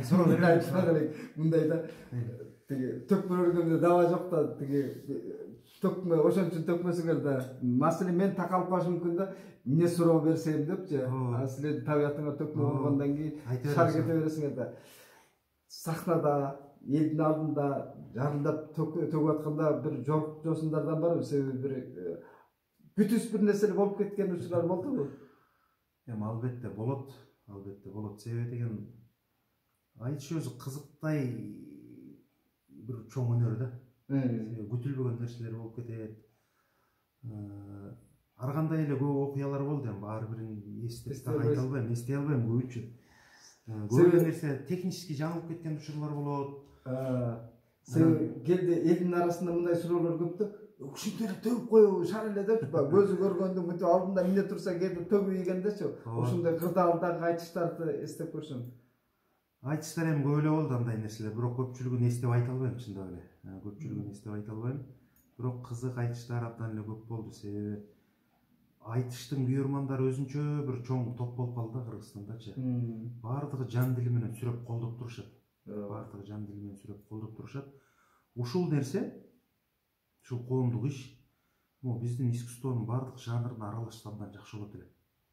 суроо берет. Мындай да тиги төкмө өргөндө даба жок да тиги төкмө ошон үчүн төкмөсүңөр да. Маселен мен такалып калышы мүмкүн да. Эмне суроо берсем депчи. Силер табиятыңа төкмө болгондон кийин шар кете бересиңер да. Сахнада элдин алдында жарылдап төгүп атканда бир жорук жосундардан барбы? Себеби бир бүтүс бир нерселер болуп кеткен учурлар болдубу? Эми албетте болот. Себеби деген айтыш өзү кызыктай бир чоң өнөр да. Күтүлбөгөн нерселер болуп кетет. Ар кандай эле көп окуялар болду, эми баары бирин эстеп айта албайм, эстей албайм көбүнчө. Көп нерсе технически жаңылып кеткен учурлар болот. Себеби келди элдин арасында мындай суроолор көп да. Ушинтип эле төгүп коебу, шар эле деп, көзү көргөндө мынтип алдында эмне турса келип төгүп ийгендечи. Ошондой кырдаалдагы айтыштарды эстеп көрсөң. Айтыштар эми көп эле болду андай нерселер, бирок көпчүлүгүн эстеп айта албайм чындап эле. Көпчүлүгүн эстеп айта албайм. Бирок кызык айтыштар абдан эле көп болду. Себеби айтыштын күйөрмандары өзүнчө бир чоң топ болуп калды да Кыргызстандачы. Баардыгы жан дили менен сүрөп колдоп турушат. Ушул нерсе, ушул коомдук иш, биздин искусствонун баардык жанрына аралашса абдан жакшы болот эле.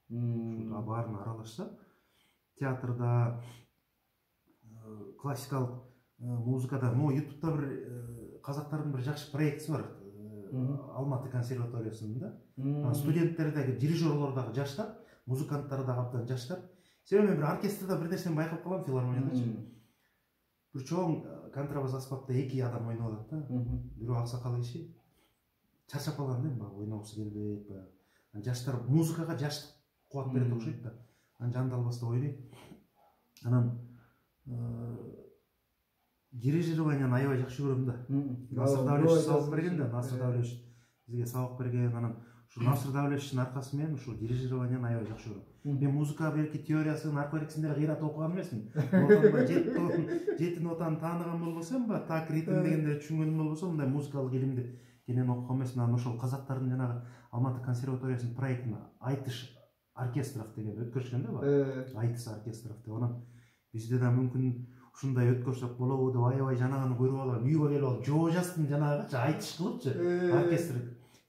Ушул баарына аралашса, театрда, классикалык музыкада, YouTube'да бир казактардын бир жакшы проектиси бар. Алматы консерваториясында. Студенттер дагы, дирижерлор дагы жаштар, музыканттар дагы абдан жаштар. Себеби мен бир оркестрда бир нерсени байкап калам, филармониядачы. Бир чоң контрабас аспапта 2 адам ойноп атат да. Бирөө аксакал киши чарчап калган да, ойногусу келбейт. Жаштар музыкага жаштык кубат берет окшойт да. Жанды албастан ойнойт. Анан дирижированияны аябай жакшы көрөм да. Насыр Давлетович сабак берген да, Насыр Давлетович бизге сабак берген. Анан ушу Насыр Давлетовичтин аркасы менен ушу дирижированияны аябай жакшы көрөм. Мен музыка белки теориясын арпа-рексиндер кыйрат окуган эмесмин. Жети нотаны тааныган болбосом, так ритм дегенде түшүнгөнүм болбосо, мындай музыкалык илимди кенен окуган эмесмин. Анан ошол казактардын жанагы Алматы консерваториясынын проектине Айтыш оркестров деген өткөрүшкөн да, Айтыш оркестров деп. Анан бизде да мүмкүн ушундай өткөрсөк болобу деп аябай жанаганы көрүп алып, үйгө келип алып, жоожастын жанагычы айтыш кылыпчы, оркестр,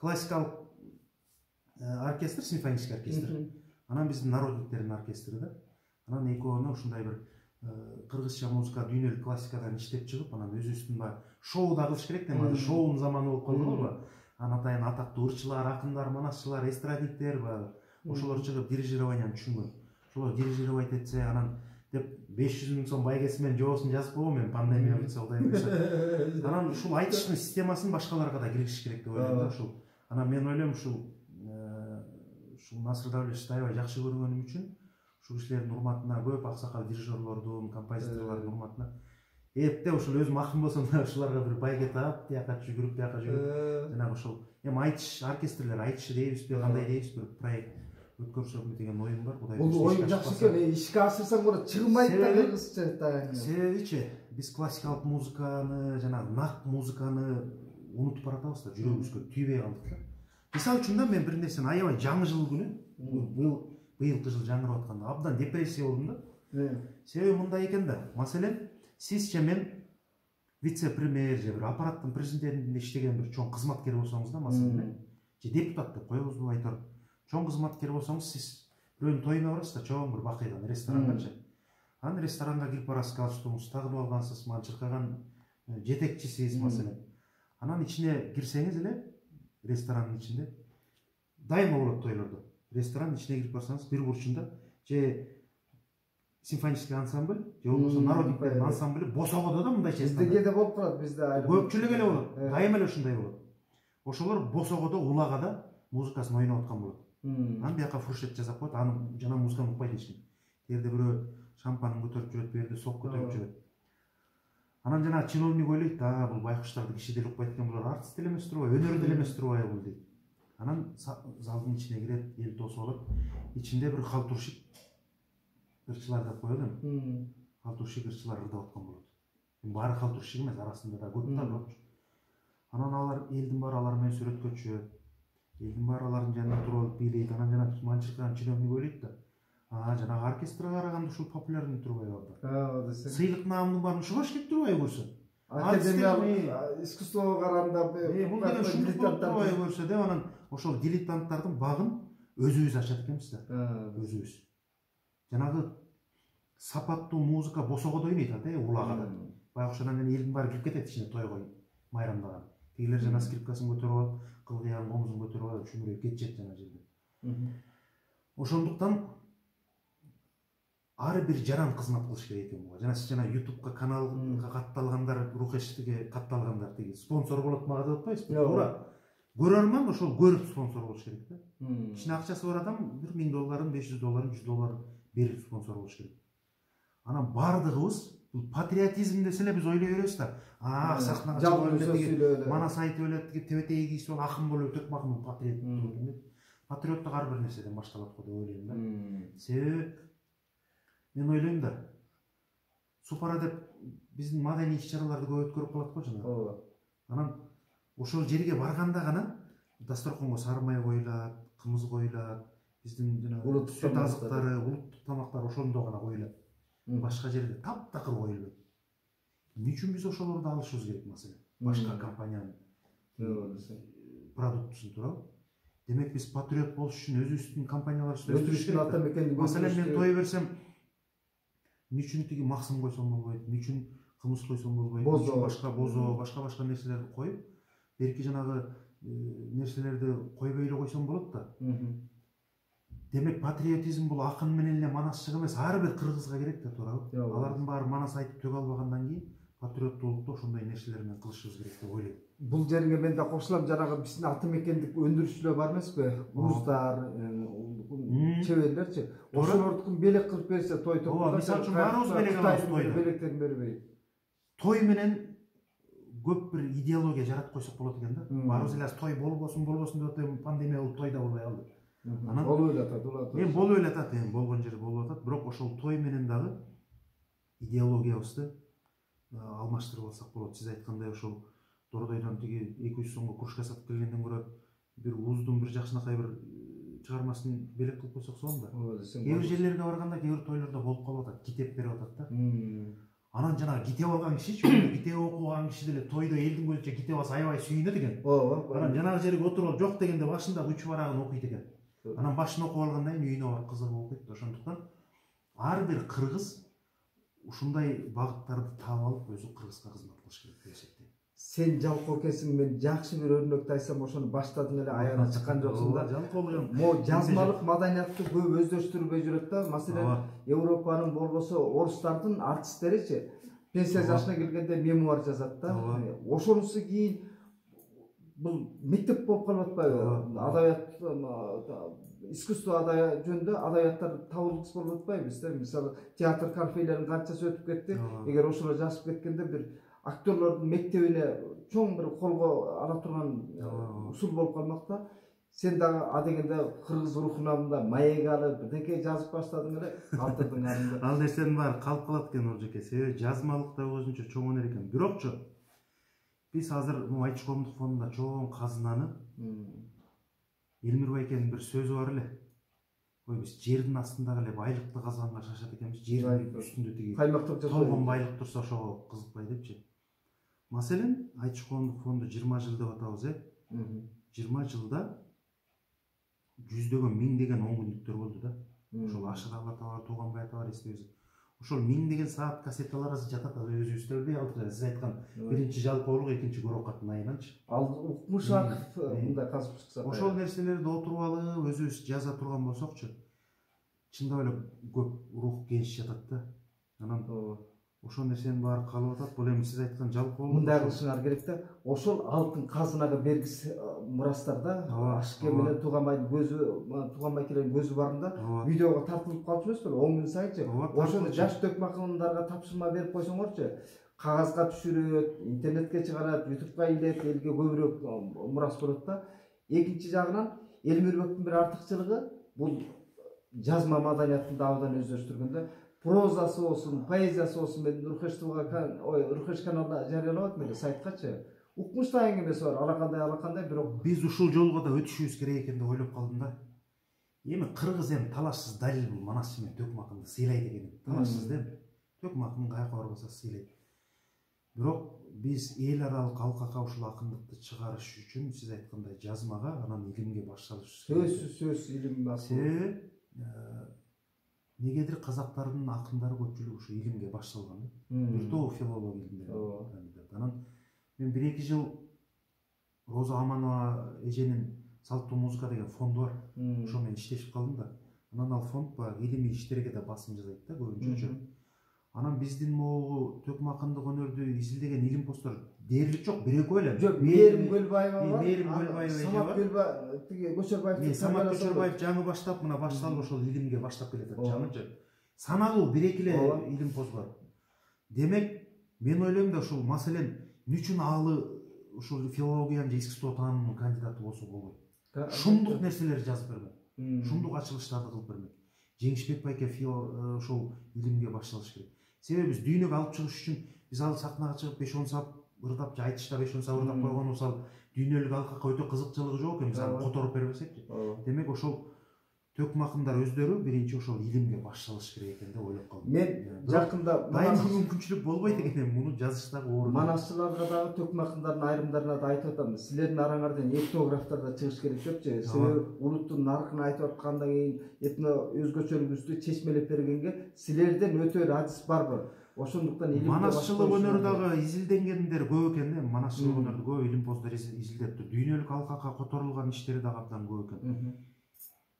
классикалык оркестр, симфонический оркестр. Анан биздин народниктердин оркестри да. Анан экөөнү ушундай бир кыргызча музыка, дүйнөлүк классикадан иштеп чыгып, анан өзүбүздүн шоу да кылыш керек да, азыр шоунун заманы болуп калдыбы? Анан атайын атактуу ырчылар, акындар, манасчылар, эстрадниктер ошолор чыгып дирижированияны түшүнгөн. Ошолор дирижировать этсе, анан деп 500 000 сом байгеси менен жоосун жазып койгом мен, пандемия бүтсө Кудай буйрса. Анан ушул айтыштын системасын башкаларга да киргизиш керек деп ойлойм да ушул. Анан мен ойлойм ушул Насыр Давлетовичти аябай жакшы көргөнүм үчүн ушул кишилердин урматына, көп аксакал дирижерлордун, композиторлордун урматына эпте ушул өзүм акын болсом да ушуларга бир байге таап, тияка жүгүрүп, бияка жүрүп, жанагы ушул эми айтыш оркестрлер, айтышы дейбизби, кандай дейбиз, бир проект өткөрсөкмү деген оюм бар. Кудай бул оюң жакшы экен, ишке ашырсаң болот, чыгмайт да кыргызча таяң. Себебичи биз классикалык музыканы, жанагы нак музыканы унутуп баратабыз да, жүрөгүбүзгө түйбөй калдык да. Мисалы үчүн да мен бир нерсени аябай жаңы жыл күнү, быйылкы жыл жаңырып атканда абдан депрессия болдум да. Себеби мындай экен да, маселен, сиз же мен вице-премьер же бир аппараттын президентинде иштеген бир чоң кызматкер болсоңуз да, маселен, же депутат деп коебузбу айтор. Чоң кызматкер болсоңуз, сиз бирөөнүн тоюна барасыз да, чоң бир бакыйдан, ресторангачы. Анан ресторанга кирип барасыз, галстугуңузду тагып алгансыз, манчыркаган жетекчисиз, маселен. Анан ичине кирсеңиз эле, ресторанын ичинде дайыма болот тойлордо. Ресторанын ичине кирип барсаңыз, бир бурчунда же симфонический ансамбль, же болбосо народниктердин ансамблі босогодо да мындай чест. Бизде болуп турат, бизде айрым. Көпчүлүк эле болот. Дайыма эле ушундай болот. Ошолор босогодо улагада музыкасын ойноп аткан болот. Анан бияка фуршет жасап коет, аны жана музыканы укпайт эч ким. Жерде бирөө шампанын көтөрүп жүрөт, бу жерде сок көтөрүп жүрөт. Анан жана чиновник ойлойт, бул байкуштарды киши деле укпайт экен, булар артист деле эмес турбайбы, өнөр деле эмес турбайбы бул дейт. Анан залдын ичине кирет, эл тосуп алып, ичинде бир халтуршик ырчылар деп коет эми. Халтуршик ырчылар ырдап аткан болот. Баары халтуршик эмес, арасында да көп да болчу. Анан алар элдин баары алар менен сүрөткө чыгып, элдин баары алардын жанында туруп алып бийлейт. Анан жана манчыркаган чиновник ойлойт да, Жанагы оркестрге караганда ушул популярный турбай калды. десең. Сыйлык наамдын баарын ушуга эшлеп турбай көрсө. Академиялык искусствого караганда бул деген ушундай болуп турбай көрсө деп анан ошол дилетанттардын багын өзүбүз ачат экенбиз да. Өзүбүз. Жанагы сапаттуу музыка босогодо ойнойт ата, улагада. Баягы ошондон кийин элдин баары кирип кетет ичине тойго майрамдаган. Тигилер жана скрипкасын көтөрүп алып, кылгыян комузун көтөрүп алып чүмүрөп кетишет жана жерде. Ошондуктан ар бир жаран кызмат кылыш керек экен буга. Жана сиз жана YouTube'га каналга катталгандар, Рухештиге катталгандар тиги спонсор болот мага деп атпайсызбы? Туура. Көрөрмөн ошол көрүп спонсор болуш керек да. Ичине акчасы бар адам $1000, $500, $100 берип спонсор болуш керек. Анан бардыгыбыз бул патриотизм десе эле биз ойлой беребиз да. Сахнага чыгып манас айтып эле, тебетеги кийип алып акын болуп өтөк макын патриот. Патриоттук ар бир нерседен башталат го деп ойлойм да. Себеби мен ойлойм да. Супара деп биздин маданий иш-чараларды көп өткөрүп калат го жана. Анан ошол жерге барганда гана дасторконго сары май коюлат, кымыз коюлат, биздин жана сүт азыктары, улуттук тамактар ошондо гана коюлат. Башка жерде таптакыр коюлбайт. Эмне үчүн биз ошолорду алышыбыз керек маселе? Башка компаниянын продуктусун туурабы? Демек биз патриот болуш үчүн өзүбүздүн компанияларыбызды өстүрүш керек. Маселен мен той берсем, эмне үчүн тиги максым койсом болбойт? Эмне үчүн кымыз койсом болбойт? Башка бозо, башка нерселерди коюп, берки жанагы нерселерди койбой эле койсом болот да. Демек патриотизм бул акын менен эле манасчык эмес, ар бир кыргызга керек да, туурабы? Алардын баары манас айтып төг албагандан кийин патриоттуулукту ошондой нерселер менен кылышыбыз керек деп ойлойм. Бул жерге мен да кошулам, жанагы биздин ата мекендик өндүрүүчүлөр бар эмеспи? Уздар, чеберлерчи. Ошолордукун белек кылып берсе той токуда. Мисалы үчүн баарыбыз белек алабыз тойда. Белектерин бербей. Той менен көп бир идеология жаратып койсок болот экен да. Баарыбыз эле той болбосун деп атып пандемия болуп тойда болбой калды. Анан болуп эле атат, Эми болуп эле атат, болгон жери болуп атат, бирок ошол той менен дагы идеологиябызды алмаштырып алсак болот. Сиз айткандай ошол Дордойдон тиги 200 сомго кружка сатып келгенден көрө бир уздун бир жакшынакай бир чыгармасын белек кылып койсок сонун да. Кээ бир жерлерге барганда, кээ бир тойлордо болуп калып атат, китеп берип атат да. Анан жанагы китеп алган кишичи, китеп окуган киши деле тойдо элдин көзүнчө китеп алса аябай сүйүнөт экен. Анан жанагы жерге отуруп жок дегенде башында үч барагын окуйт экен. Анан башын окуп алгандан кийин үйүнө барып кызыгып окуйт. Ошондуктан ар бир кыргыз ушундай багыттарды таап алып өзү кыргызга кызмат кылыш керек деп эсептейм. Сен жалкоо экенсиң, мен жакшы бир өрнөктү айтсам, ошону баштадың эле, аягына чыккан жоксуң да. Жалкоолук Мо жазмалык маданиятты көп өздөштүрбөй жүрөт да. Маселен, Европанын болбосо орустардын артисттеричи пенсия жашына келгенде мемуар жазат да. Ошонусу кийин бул мектеп болуп калып атпайбы? Адабият, искусство жөнүндө адабияттар табылгыс болуп атпайбы бизде? Мисалы, театр кафелеринин канчасы өтүп кетти. Эгер ошолор жазып кеткенде бир актерлордун мектебине чоң бир колго ала турган усул болуп калмак да. Сен дагы адегенде кыргыз рухунда маек алып, бирдеке жазып баштадың эле, калтырдың арында. Ал нерсенин баары калып калат экен Оржеке. Себеби жазмалык да өзүнчө чоң өнөр экен. Бирокчу биз азыр Айтыш коомдук фондунда чоң казынаны Элмир Байкенин бир сөзү бар эле. Ой, биз жердин астындагы эле байлыкты казганга шашат экенбиз. Жердин үстүндө тиги толгон байлык турса ошого кызыкпай депчи. Маселен, Айтыш коомдук фонду 20 жыл деп атабыз, 20 жылда жүздөгөн миңдеген 10 күндүктөр болду да. Ошол Ашык ата бар, Тууганбай ата бар, эстебиз. Ошол миңдеген саат кассеталар жатат, өзүбүздө билбей калдык. Сиз айткан биринчи жалпоолук, экинчи Көрөкат айынан,чы. Ал Укмушаков мындай казып чыкса. Ошол нерселерди отуруп алып, өзүбүз жаза турган болсокчу, чындап эле көп рух генч жатат да. Анан ошол нерсенин баары калып атат. Бул эми сиз айткан жалпоолук. Мындай кылышыңар керек да. Ошол алтын казынага бергис мурастарда Ашке менен Тууганбайдын көзү, Тууганбай келен көзү барында видеого тартылып калчу эмеспи? 10 күн сайынчы. Ошону жаш төкмакындарга тапшырма берип койсоңорчу, кагазга түшүрөт, интернетке чыгарат, YouTubeга илет, элге көбүрөөк мурас болот да. Экинчи жагынан Элмирбектин бир артыкчылыгы бул жазма маданияттын абдан өздөштүргөндө прозасы болсун, поэзиясы болсун, мен Рухеш каналына жарыялап атам эле сайткачы. Укмуштай эңгемеси бар, алакандай, бирок биз ушул жолго да өтүшүбүз керек экен деп ойлоп калдым да. Эми кыргыз эми талашсыз далил бул Манас менен Төкмакынды сыйлайт экен. Талашсыз да Төкмакын каяка барбаса сыйлайт. Бирок биз эл аралык алкакка ушул акындыкты чыгарыш үчүн сиз айткандай жазмага анан илимге баш салыш сөзсүз илим себеби негедир казактардын акындары көпчүлүгү ушу илимге баш салган бир топ филология илимдери кандидат. Анан мен 1-2 жыл Роза Аманова эженин салттуу музыка деген фонду бар. Ошо менен иштешип калдым да. Анан ал фонд баягы илимий иштерге да басым жасайт да көбүнчө. Анан биздин могу Төкмакындык өнөрдү изилдеген илимпоздор дээрлик жок, 1-2 эле. Жок, Мээрим Көлбаева бар. Мээрим Көлбаева Самат Көлбаев, тиги Көчөрбаев. Самат Көчөрбаев жаңы баштап, мына башталып ошол илимге баштап келатат жаңычы. Саналуу 1-2 эле илимпоз бар. Демек, мен ойлойм да ушул маселен үчүн алы ушул филологиянын же искусство таанымынын кандидаты болсо болбойт. Шумдук нерселерди жазып бермек. Шумдук ачылыштарды кылып бермек. Жеңишбек байке ошол илимге баш салыш керек. Себеби биз дүйнөгө алып чыгыш үчүн биз ал сахнага чыгып 5-10 саат ырдап, айтышта 5-10 саат ырдап койгон болсо дүйнөлүк алкакка өтө кызыкчылыгы жок экен, биз аны которуп бербесекчи. Демек ошол Төкмакындар өздөрү биринчи ошол илимге баш салыш керек экен деп ойлоп калдым. Мен жакында дайыма мүмкүнчүлүк болбойт экен, муну жазыштагы оор. Манасчыларга дагы Төкмакындардын айрымдарына да айтып атам. Силердин араңардан этнографтар да чыгыш керек депчи. Себеби улуттун наркын айтып аткандан кийин этно өзгөчөлүгүбүздү чечмелеп бергенге силерден өтө эле адис барбы? Ошондуктан илим манасчылык өнөрү дагы изилденгендер көп экен да. Манасчылык өнөрдү көп илимпоздор изилдептир. Дүйнөлүк алкакка которулган иштери дагы абдан көп экен.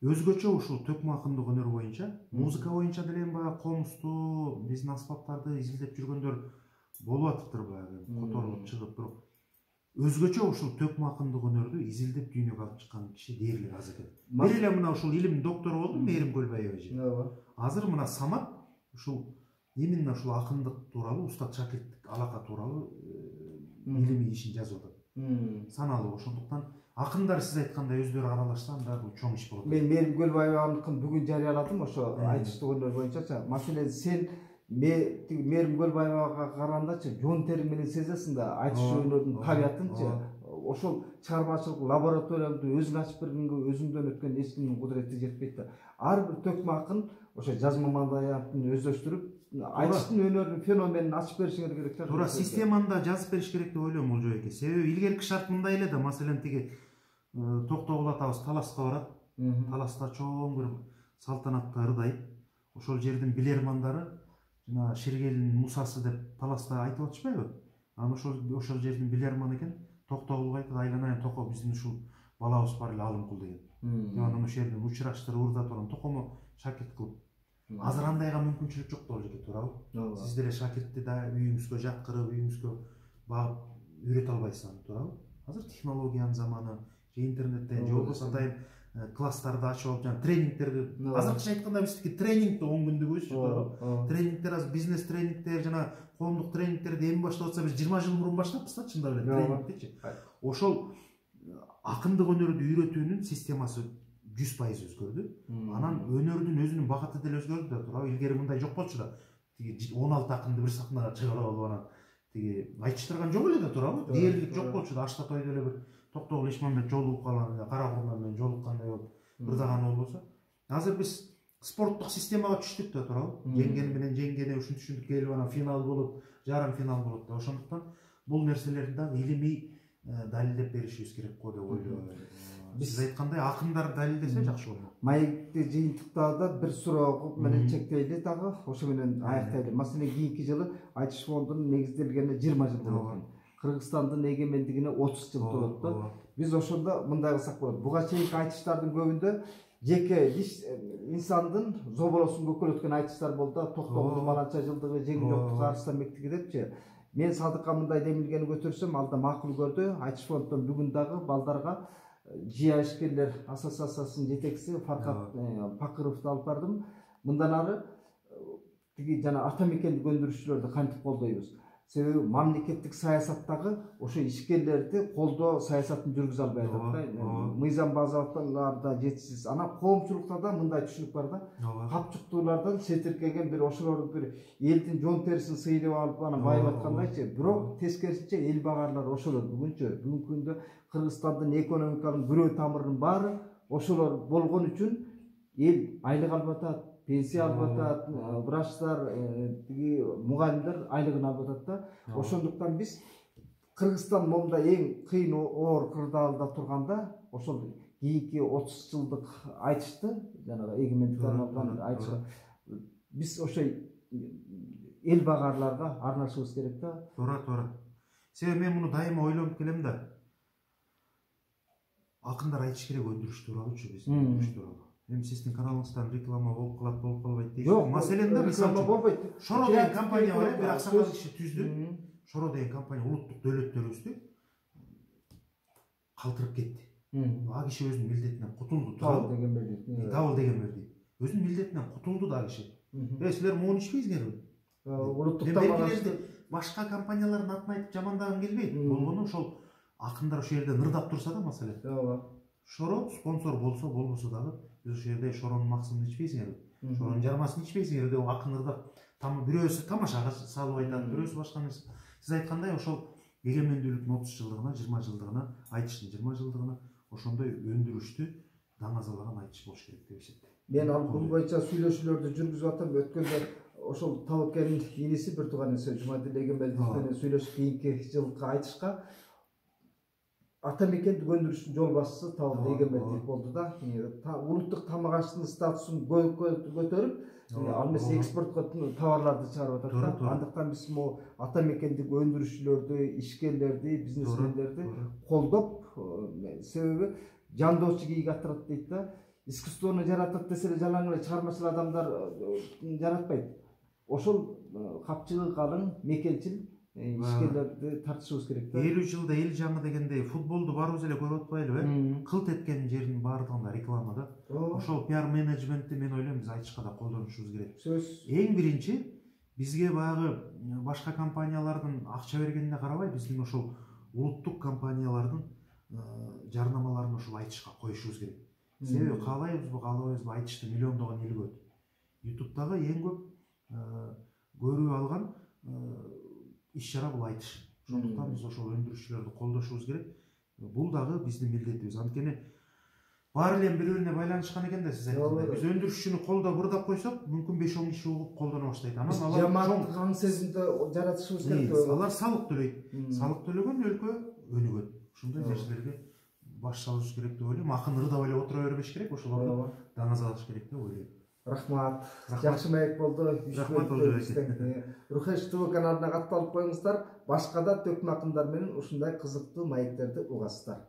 Өзгөчө ушул Төкмакындык өнөр боюнча, музыка боюнча деле баягы комусту, биздин аспаптарды изилдеп жүргөндөр болуп атыптыр баягы, которулуп чыгып, бирок өзгөчө ушул Төкмакындык өнөрдү изилдеп дүйнөгө алып чыккан киши дээрлик аз экен. Бир эле мына ушул илим доктору болду, Мээрим Көлбаева эже. Азыр мына Самат ушул именно ушул акындык тууралуу, устат шакирттик алака тууралуу илимий ишин жазып атат. Саналуу, ошондуктан акындар сиз айткандай өздөрү аралашса анда бул чоң иш болот. Мен Мээрим Көлбаеваныкын бүгүн жарыяладым ошо айтыштык өнөр боюнча. Маселен сен Мээрим Көлбаевага карагандачы жон терим менен сезесиң да айтыш өнөрүнүн табиятынчы. Ошол чыгармачылык лабораторияңды өзүң ачып бергенге өзүңдөн өткөн эч кимдин кудурети жетпейт да. Ар бир Төкмакын ошо жазма маданиятын өздөштүрүп, айтыштын өнөрүнүн феноменин ачып беришиңер керек да. Туура системаны да жазып бериш керек деп ойлойм Олжобек. Себеби илгерки шарт мындай эле да, маселен тиги Токтогул атабыз Таласка барат. Таласта чоң бир салтанатта ырдайт. Ошол жердин билермандары жана Ширгелдин Мусасы деп Таласта айтып атышпайбы? Анан ошол жердин билерманы экен. Токтогулга айтат, айланайын Токо, биздин ушул балабыз бар эле Алымкул деген. Анан ошол жерден учураштырып ырдатып анан Токомо шакирт кылып. Азыр андайга мүмкүнчүлүк жок болуп экен, туурабы? Сиз деле шакиртти да үйүңүзгө жаккырып, үйүңүзгө багып үйрөтө албайсыз аны, туурабы? Азыр технологиянын заманы, же интернеттен, же болбосо атайын класстарды ачып алып, жана тренингтерди. Азыркыча айтканда биздики тренингди 10 күндүгүбүз, туурабы? Тренингтер азыр бизнес тренингтер жана коомдук тренингтерди эми баштап атса, биз 20 жыл мурун баштаппыз да, чындап эле тренингдичи. Ошол акындык өнөрдү үйрөтүүнүн системасы 100% өзгөрдү. Анан өнөрдүн өзүнүн багыты деле өзгөрдү да, туурабы? Илгери мындай жок болчу да. Тиги 16 акынды бир сахнага чыгарып алып анан тиги айтыштырган жок эле да, туурабы? Дээрлик жок болчу да. Ашта тойдо эле бир Токтогул Ишмамбет жолугуп калган, Кара Курман менен жолуккандай болуп ырдаган болбосо. Азыр биз спорттук системага түштүк да, туурабы? Жеңген менен жеңгени ушинтип келип анан финал болуп, жарым финал болот да. Ошондуктан бул нерселерди дагы илимий далилдеп беришибиз керек го деп ойлойм. Сиз айткандай акындар далилдесе жакшы болот. Маекти жыйынтыктаада бир суроо менен чектейли дагы, ошо менен аяктайлы. Маселен, кийинки жылы айтыш фондунун негизделгенине 20 жыл болот экен. Кыргызстандын эгемендигине 30 жыл толот да. Биз ошондо мындай кылсак болот. Буга чейинки айтыштардын көбүндө жеке инсандын зоболосун көкөлөткөн айтыштар болду да. Токтогулдун баланча жылдыгы, жеңил жоктук Арыстан мектиги депчи. Мен Садыкка мындай демилгени көтөрсөм, алда макул көрдү. Айтыш фонддон бүгүн дагы балдарга жия ишкерлер ассоциациясынын жетекчиси Фаркат Пакыровду алып бардым. Мындан ары тиги жана ата мекендик өндүрүшчүлөрдү кантип колдойбуз? Себеби мамлекеттик саясаттагы ошо ишкерлерди колдоо саясатын жүргүзө албай атат да. Мыйзам базаларда жетишсиз. Анан коомчулукта да мындай түшүнүк бар да. Капчыктуулардан сетиркеген бир ошолорду бир элдин жон терисин сыйлап алып анан байып аткандайчы. Бирок тескерисинче эл багарлар ошолор бүгүнкү күндө Кыргызстандын экономикалык күрөө тамырынын баары ошолор болгон үчүн эл айлык алып атат, пенсия алып атат, врачтар, тиги мугалимдер айлыгын алып атат да. Ошондуктан биз Кыргызстан момда эң кыйын оор кырдаалда турганда ошол кийинки 30 жылдык айтышты, жанагы эгемендикке арналган айтышка биз ошо эл багарларга арнашыбыз керек да. Туура. Себеби мен муну дайыма ойлонуп келем да. Акындар айтыш керек өндүрүш тууралуучу, биз өндүрүш тууралуу. Эми сиздин каналыңыздан реклама болуп калат, болуп калбайт дейсиз. Жок, маселен да реклама болбойт. Шоро деген компания бар, бир аксакал киши түздү. Шоро деген компания улуттук дөөлөттөрүбүздү калтырып кетти. А киши өзүнүн милдетинен кутулду. Табыл деген берди. Табыл деген берди. Өзүнүн милдетинен кутулду да киши. Силер муну ичпейсиңерби? Улуттук тамагашты башка компаниялардын атын айтып жамандагым келбейт. Болгону ошол акындар ошол жерде нырдап турса да маселе. Шоро спонсор болсо болбосо дагы биз ошол жерде Шоронун максымын ичпейсиңерби? Шоронун жармасын ичпейсиңерби деп акын нырдап бирөөсү тамашага салып айтат, бирөөсү башка нерсе. Сиз айткандай ошол эгемендүүлүктүн 30 жылдыгына, 20 жылдыгына, айтыштын 20 жылдыгына ошондой өндүрүштү даңазалаган айтыш болуш керек деп эсептейм. Мен ал бул боюнча сүйлөшүүлөрдү жүргүзүп атам. Өткөндө ошол Табыкенин иниси бир тууган иниси Жумадил Эгембердиев менен сүйлөшүп кийинки жылкы айтышка ата мекендик өндүрүштүн жол башчысы Табыл Эгембердиев болду да. Улуттук тамак аштын статусун көтөрүп, ал эмес экспортко товарларды чыгарып атат да. Андыктан биз могу ата мекендик өндүрүшчүлөрдү, ишкерлерди, бизнесмендерди колдоп, себеби жандоочу кийик атырат дейт да. Искусствону жаратат десе эле жалаң эле чыгармачыл адамдар жаратпайт. Ошол капчыгы калың, мекенчил ишкерлерди тартышыбыз керек да. 50 жылда эл жаңы дегендей футболду баарыбыз эле көрүп атпайлыбы? Кылт эткен жердин баардыгында реклама да. Ошол пиар менеджментти мен ойлойм биз айтышка да колдонушубуз керек. Сөз. Эң биринчи бизге баягы башка компаниялардын акча бергенине карабай, биздин ошол улуттук компаниялардын жарнамаларын ошол айтышка коюшубуз керек. Себеби каалайбызбы, каалабайбызбы, айтышты миллиондогон эл көрөт. YouTube'дагы эң көп көрүү алган иш-чара бул айтыш. Ошондуктан биз ошол өндүрүшчүлөрдү колдошубуз керек. Бул дагы биздин милдетибиз. Анткени баары эле бири-бирине байланышкан экен да, сиз айткандай. Биз өндүрүшчүнү колдоп ырдап койсок, мүмкүн 5-10 киши угуп колдоно баштайт. Анан алар жамааттык аң сезимди жаратышыбыз керек. Алар салык төлөйт. Салык төлөгөн өлкө өнүгөт. Ушундай нерселерге баш салышыбыз керек деп ойлойм. Акын ырдап эле отура бербеш керек, ошолорду даңазалаш керек деп ойлойм. Рахмат. Жакшы маек болду. Рахмат болду. Рухеш ТВ каналына катталып коюңуздар. Башка да төкмө акындар менен ушундай кызыктуу маектерди угасыздар.